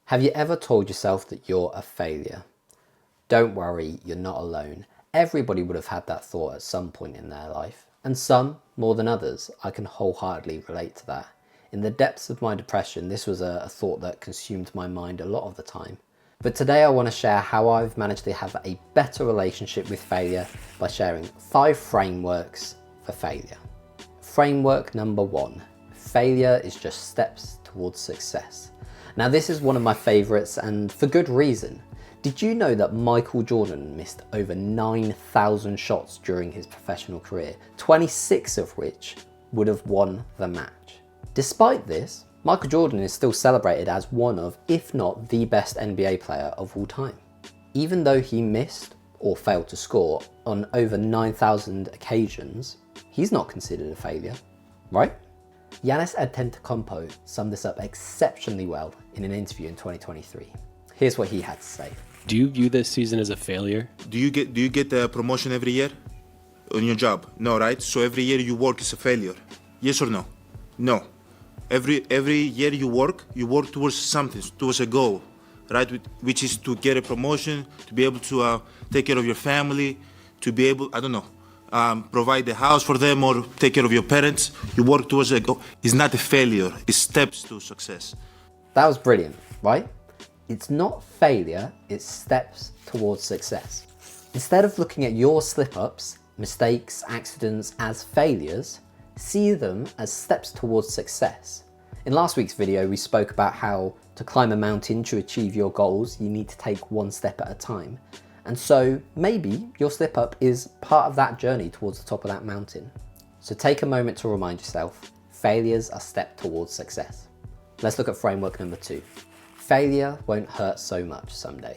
Have you ever told yourself that you're a failure? Don't worry, you're not alone. Everybody would have had that thought at some point in their life, and some more than others. I can wholeheartedly relate to that. In the depths of my depression, this was a thought that consumed my mind a lot of the time. But today I want to share how I've managed to have a better relationship with failure by sharing 5 frameworks for failure. Framework number 1, failure is just steps towards success. Now this is one of my favorites, and for good reason. Did you know that Michael Jordan missed over 9,000 shots during his professional career, 26 of which would have won the match? Despite this, Michael Jordan is still celebrated as one of, if not the best NBA player of all time. Even though he missed or failed to score on over 9,000 occasions, he's not considered a failure, right? Giannis Antetokounmpo summed this up exceptionally well in an interview in 2023. Here's what he had to say. Do you view this season as a failure? Do you get a promotion every year on your job? No, right? So every year you work is a failure. Yes or no? No. Every year you work towards something, towards a goal, right? Which is to get a promotion, to be able to take care of your family, to be able, provide a house for them or take care of your parents. You work towards a goal. It's not a failure, it's steps to success. That was brilliant, right? It's not failure, it's steps towards success. Instead of looking at your slip-ups, mistakes, accidents as failures, see them as steps towards success. In last week's video, we spoke about how to climb a mountain to achieve your goals, you need to take one step at a time. And so maybe your slip-up is part of that journey towards the top of that mountain. So take a moment to remind yourself, failures are steps towards success. Let's look at framework number 2. Failure won't hurt so much someday.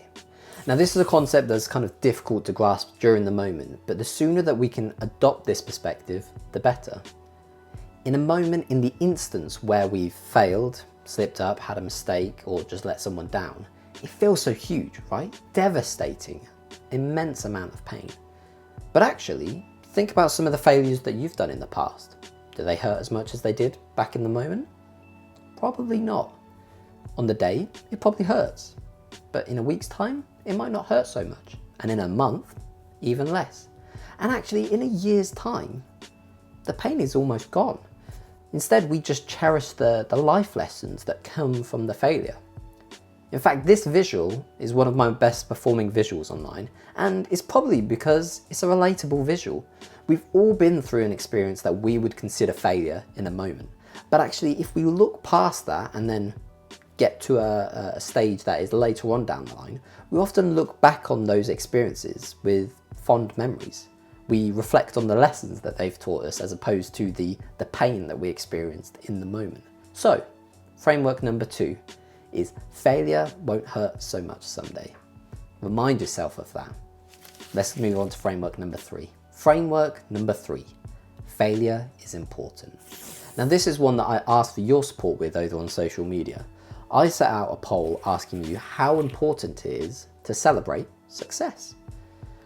Now this is a concept that's kind of difficult to grasp during the moment, but the sooner that we can adopt this perspective, the better. In a moment, in the instance where we've failed, slipped up, had a mistake, or just let someone down, it feels so huge, right? Devastating, immense amount of pain. But actually, think about some of the failures that you've done in the past. Do they hurt as much as they did back in the moment? Probably not. On the day, it probably hurts. But in a week's time, it might not hurt so much. And in a month, even less. And actually, in a year's time, the pain is almost gone. Instead, we just cherish the life lessons that come from the failure. In fact, this visual is one of my best performing visuals online, and it's probably because it's a relatable visual. We've all been through an experience that we would consider failure in a moment. But actually, if we look past that and then get to a stage that is later on down the line, we often look back on those experiences with fond memories. We reflect on the lessons that they've taught us as opposed to the pain that we experienced in the moment. So, framework number 2 is failure won't hurt so much someday. Remind yourself of that. Let's move on to framework number 3. Framework number 3, failure is important. Now this is one that I asked for your support with over on social media. I set out a poll asking you how important it is to celebrate success.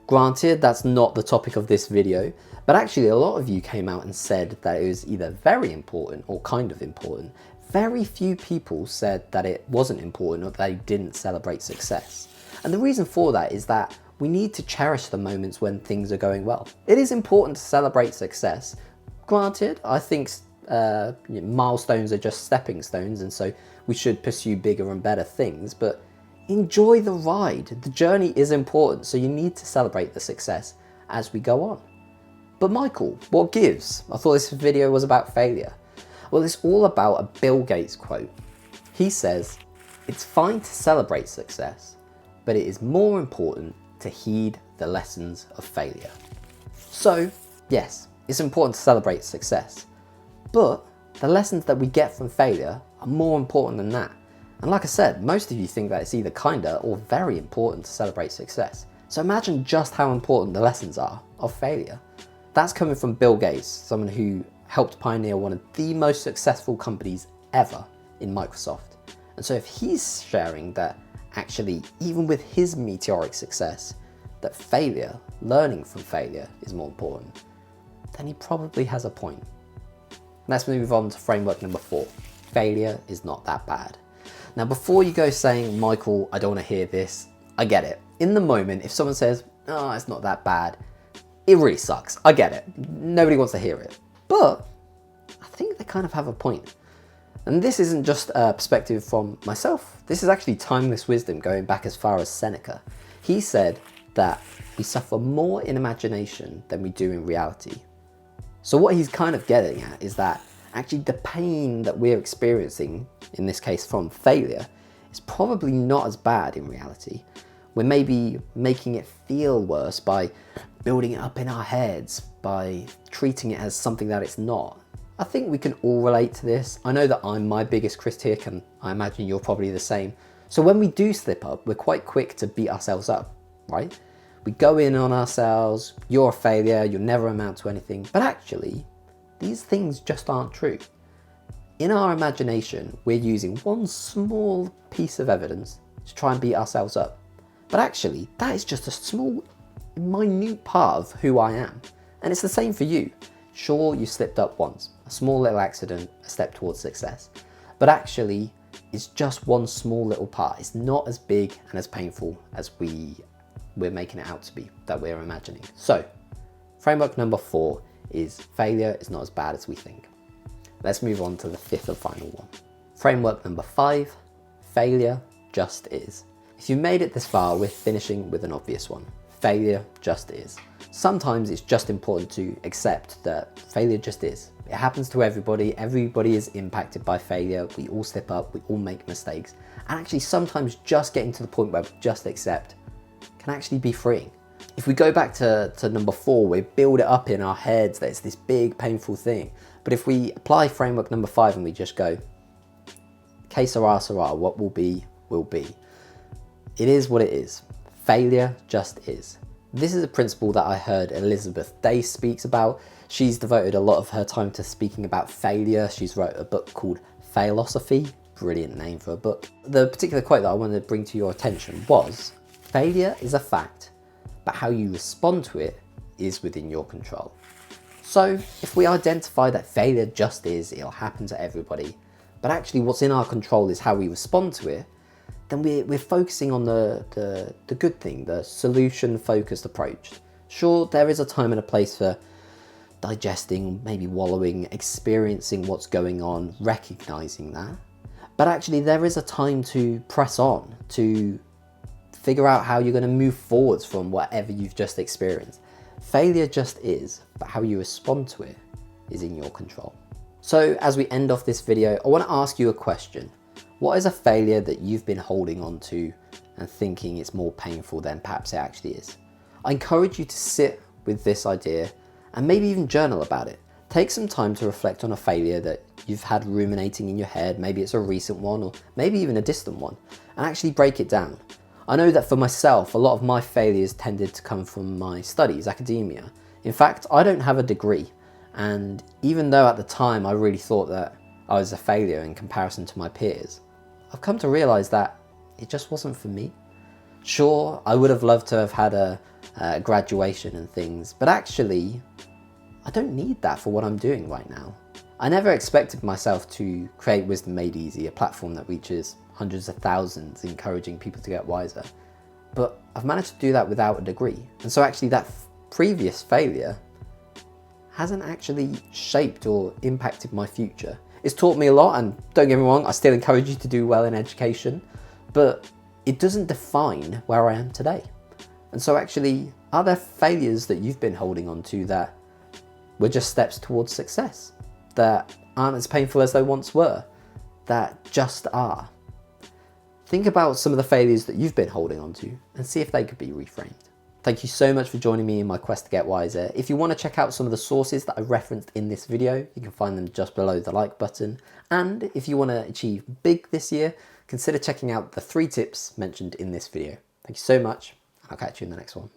Granted, that's not the topic of this video, but actually a lot of you came out and said that it was either very important or kind of important. Very few people said that it wasn't important or they didn't celebrate success. And the reason for that is that we need to cherish the moments when things are going well. It is important to celebrate success. Granted, I think milestones are just stepping stones, and so we should pursue bigger and better things, but enjoy the ride. The journey is important, so you need to celebrate the success as we go on. But Michael, what gives? I thought this video was about failure. Well, it's all about a Bill Gates quote. He says, "It's fine to celebrate success, but it is more important to heed the lessons of failure." So, yes, it's important to celebrate success, but the lessons that we get from failure are more important than that. And like I said, most of you think that it's either kinda or very important to celebrate success. So imagine just how important the lessons are of failure. That's coming from Bill Gates, someone who helped pioneer one of the most successful companies ever in Microsoft. And so if he's sharing that actually, even with his meteoric success, that failure, learning from failure is more important, then he probably has a point. Let's move on to framework number 4. Failure is not that bad. Now, before you go saying, Michael, I don't want to hear this, I get it. In the moment, if someone says, oh, it's not that bad, it really sucks. I get it. Nobody wants to hear it. But I think they kind of have a point. And this isn't just a perspective from myself. This is actually timeless wisdom going back as far as Seneca. He said that we suffer more in imagination than we do in reality. So what he's kind of getting at is that actually the pain that we're experiencing, in this case from failure, is probably not as bad in reality. We're maybe making it feel worse by building it up in our heads, by treating it as something that it's not. I think we can all relate to this. I know that I'm my biggest critic, and I imagine you're probably the same. So when we do slip up, we're quite quick to beat ourselves up, right? We go in on ourselves, you're a failure, you'll never amount to anything. But actually, these things just aren't true. In our imagination, we're using one small piece of evidence to try and beat ourselves up. But actually, that is just a small, minute part of who I am. And it's the same for you. Sure, you slipped up once, a small little accident, a step towards success. But actually, it's just one small little part. It's not as big and as painful as we're making it out to be, that we're imagining. So, framework number 4 is failure is not as bad as we think. Let's move on to the 5th and final one. Framework number 5, failure just is. If you made it this far, we're finishing with an obvious one. Failure just is. Sometimes it's just important to accept that failure just is. It happens to everybody. Everybody is impacted by failure. We all slip up, we all make mistakes. And actually sometimes just getting to the point where we just accept can actually be freeing. If we go back to number 4, we build it up in our heads that it's this big painful thing. But if we apply framework number 5 and we just go, que sera, sera, what will be, will be. It is what it is. Failure just is. This is a principle that I heard Elizabeth Day speaks about. She's devoted a lot of her time to speaking about failure. She's wrote a book called Failoshophy. Brilliant name for a book. The particular quote that I wanted to bring to your attention was, failure is a fact, but how you respond to it is within your control. So if we identify that failure just is, it'll happen to everybody, but actually what's in our control is how we respond to it, then we're focusing on the good thing, the solution-focused approach. Sure, there is a time and a place for digesting, maybe wallowing, experiencing what's going on, recognizing that. But actually there is a time to press on, to figure out how you're going to move forwards from whatever you've just experienced. Failure just is, but how you respond to it is in your control. So as we end off this video, I want to ask you a question. What is a failure that you've been holding on to and thinking it's more painful than perhaps it actually is? I encourage you to sit with this idea and maybe even journal about it. Take some time to reflect on a failure that you've had ruminating in your head. Maybe it's a recent one or maybe even a distant one, and actually break it down. I know that for myself, a lot of my failures tended to come from my studies, academia. In fact, I don't have a degree, and even though at the time I really thought that I was a failure in comparison to my peers, I've come to realize that it just wasn't for me. Sure, I would have loved to have had a graduation and things, but actually, I don't need that for what I'm doing right now. I never expected myself to create Wisdom Made Easy, a platform that reaches hundreds of thousands, encouraging people to get wiser. But I've managed to do that without a degree. And so actually that previous failure hasn't actually shaped or impacted my future. It's taught me a lot, and don't get me wrong, I still encourage you to do well in education, but it doesn't define where I am today. And so actually, are there failures that you've been holding on to that were just steps towards success, that aren't as painful as they once were, that just are? Think about some of the failures that you've been holding on to and see if they could be reframed. Thank you so much for joining me in my quest to get wiser. If you want to check out some of the sources that I referenced in this video, you can find them just below the like button. And if you want to achieve big this year, consider checking out the 3 tips mentioned in this video. Thank you so much. I'll catch you in the next one.